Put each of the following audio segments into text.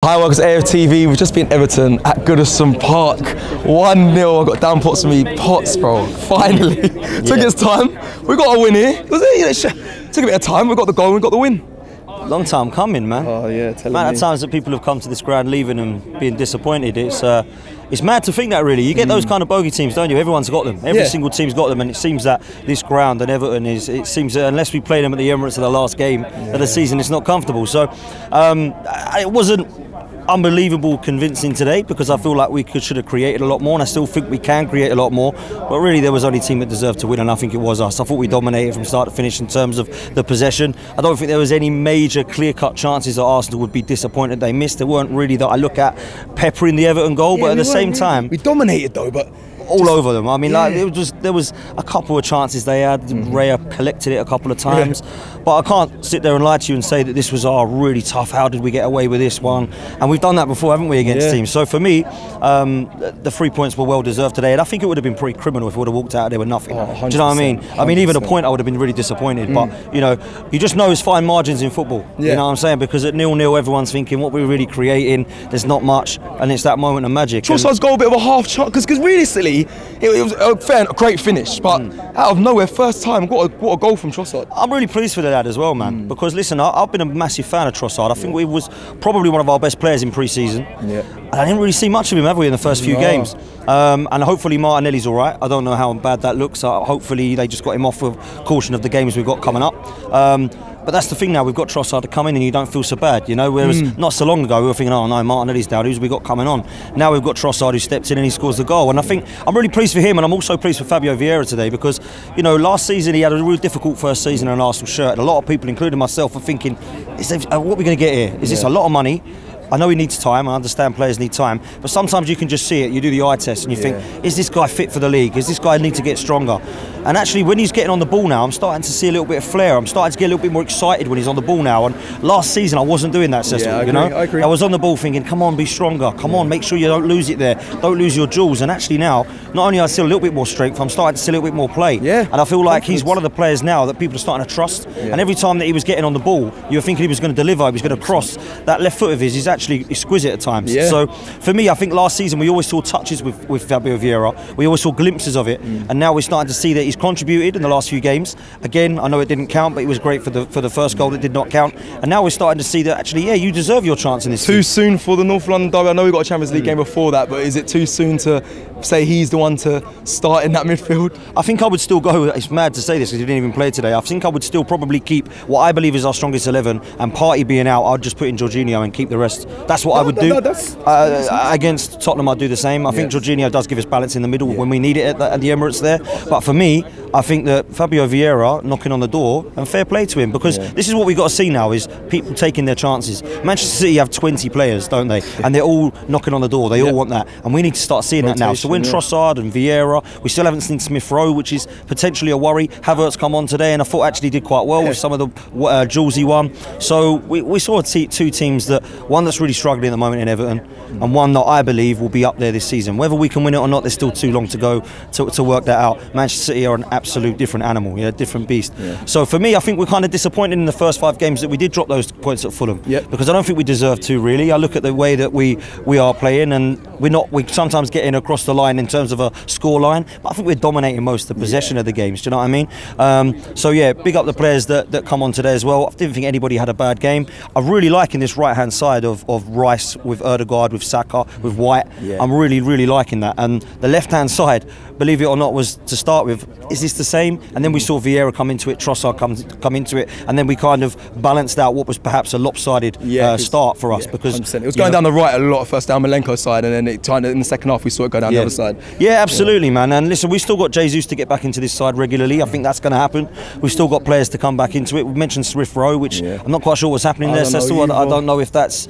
Hi, welcome to AFTV. We've just been Everton at Goodison Park. 1-0. I got down Potts for me. Potts, bro. Finally. Took its time. We got a win here. Took a bit of time. We got the goal. We got the win. Long time coming, man. Oh yeah, tell me. Amount of times that people have come to this ground leaving and being disappointed. It's mad to think that, really. You get those kind of bogey teams, don't you? Everyone's got them. Every single team's got them, and it seems that this ground and Everton it seems that unless we play them at the Emirates in the last game of the season, it's not comfortable. So it wasn't unbelievable convincing today, because I feel like we should have created a lot more, and I still think we can create a lot more, but really there was only a team that deserved to win, and I think it was us. I thought we dominated from start to finish in terms of the possession. I don't think there was any major clear-cut chances that Arsenal would be disappointed they missed. There weren't really that I look at peppering the Everton goal, but at the same time we dominated though, but all over them. I mean, like, there was a couple of chances they had. Raya collected it a couple of times, but I can't sit there and lie to you and say that this was really tough. How did we get away with this one? And we've done that before, haven't we, against teams? So for me, the 3 points were well deserved today, and I think it would have been pretty criminal if we would have walked out there with nothing. Do you know what I mean? 100%. I mean, even a point I would have been really disappointed. But you just know it's fine margins in football. You know what I'm saying? Because at 0-0, everyone's thinking what we're really creating. There's not much, and it's that moment of magic. Trossard's got a bit of a half chance, because realistically, it was a great finish, but out of nowhere, first time, what a goal from Trossard. I'm really pleased for the lad as well, man, because listen, I've been a massive fan of Trossard. I think he was probably one of our best players in pre-season. And I didn't really see much of him, have we, in the first few games? And hopefully Martinelli's all right. I don't know how bad that looks. Hopefully they just got him off with caution of the games we've got coming up. But that's the thing now, we've got Trossard to come in and you don't feel so bad, you know, whereas not so long ago we were thinking, oh no, Martinelli's down, who's we got coming on? Now we've got Trossard who steps in and he scores the goal, and I think I'm really pleased for him, and I'm also pleased for Fabio Vieira today, because, you know, last season he had a really difficult first season in an Arsenal shirt. A lot of people, including myself, are thinking, what are we going to get here? Is this a lot of money? I know he needs time, I understand players need time, but sometimes you can just see it, you do the eye test and you think, is this guy fit for the league? Is this guy need to get stronger? And actually when he's getting on the ball now, I'm starting to see a little bit of flair. I'm starting to get a little bit more excited when he's on the ball now, and last season I wasn't doing that, Cecil, I agree. I was on the ball thinking, come on, be stronger, come on, make sure you don't lose it there, don't lose your jewels. And actually now, not only I see a little bit more strength, I'm starting to see a little bit more play. And I feel like he's one of the players now that people are starting to trust. And every time that he was getting on the ball, you were thinking he was going to deliver, he was going to cross. That left foot of his is actually exquisite at times. So for me, I think last season we always saw touches with Fabio Vieira, we always saw glimpses of it, and now we're starting to see that he's contributed in the last few games. Again, I know it didn't count, but it was great for the first goal that did not count, and now we're starting to see that actually, you deserve your chance in this Too soon for the North London derby. I know we got a Champions League game before that, but is it too soon to say he's the one to start in that midfield? I think I would still go, it's mad to say this because he didn't even play today, I think I would still probably keep what I believe is our strongest 11, and Partey being out, I'd just put in Jorginho and keep the rest. That's what I would do. Against Tottenham I'd do the same. I think Jorginho does give us balance in the middle when we need it at the Emirates there, but for me, I think that Fabio Vieira knocking on the door, and fair play to him, because this is what we've got to see now, is people taking their chances. Manchester City have 20 players, don't they? And they're all knocking on the door, they all want that, and we need to start seeing that now. So when Trossard and Vieira, we still haven't seen Smith Rowe, which is potentially a worry. Havertz come on today, and I thought actually did quite well with some of the jewels he won. So we saw two teams, that one that's really struggling at the moment in Everton, and one that I believe will be up there this season. Whether we can win it or not, there's still too long to go to work that out. Manchester City are an absolute different animal, different beast. So for me, I think we're kind of disappointed in the first 5 games that we did drop those points at Fulham, because I don't think we deserve to, really. I look at the way that we are playing, and we sometimes get in across the line in terms of a score line, but I think we're dominating most of the possession of the games. Do you know what I mean? So yeah, big up the players that come on today as well. I didn't think anybody had a bad game. I really like in this right hand side of Rice with Ødegaard, with Saka, with White. I'm really liking that. And the left hand side, believe it or not, was to start with, is this the same? And then we saw Vieira come into it, Trossard come into it, and then we kind of balanced out what was perhaps a lopsided start for us, because 100%. It was going down the right a lot first down Malenko's side, and then in the second half we saw it go down the other side. Absolutely, man. And listen, we've still got Jesus to get back into this side regularly. I think that's going to happen. We've still got players to come back into it. We mentioned Smith Rowe, which I'm not quite sure what's happening there, Cecil. I don't know if that's...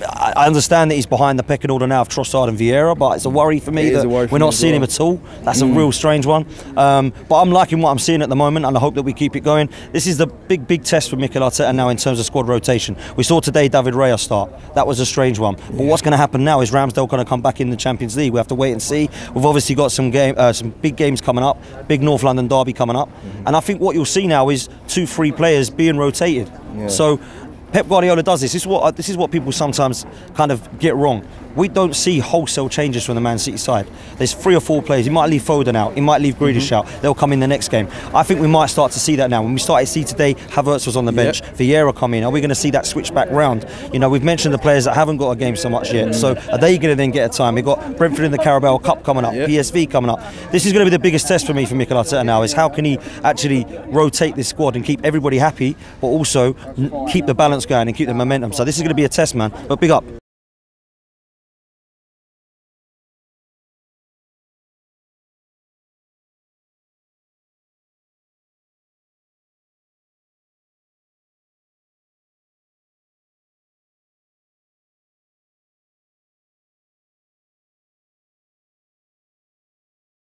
I understand that he's behind the pecking order now of Trossard and Vieira, but it's a worry for me that we're not seeing him at all. That's a real strange one. But I'm liking what I'm seeing at the moment, and I hope that we keep it going. This is the big test for Mikel Arteta now in terms of squad rotation. We saw today David Raya start. That was a strange one. But what's going to happen now is Ramsdale going to come back in the Champions League. We have to wait and see. We've obviously got some big games coming up, big North London derby coming up, and I think what you'll see now is 2-3 players being rotated. So Pep Guardiola does this. This is what people sometimes kind of get wrong. We don't see wholesale changes from the Man City side. There's 3 or 4 players. He might leave Foden out. He might leave Grealish out. They'll come in the next game. I think we might start to see that now. When we started to see today, Havertz was on the bench. Vieira come in. Are we going to see that switch back round? You know, we've mentioned the players that haven't got a game so much yet. So are they going to then get a time? We've got Brentford in the Carabao Cup coming up. PSV coming up. This is going to be the biggest test for me for Mikel Arteta now, is how can he actually rotate this squad and keep everybody happy, but also keep the balance going and keep the momentum. So this is going to be a test, man. But big up.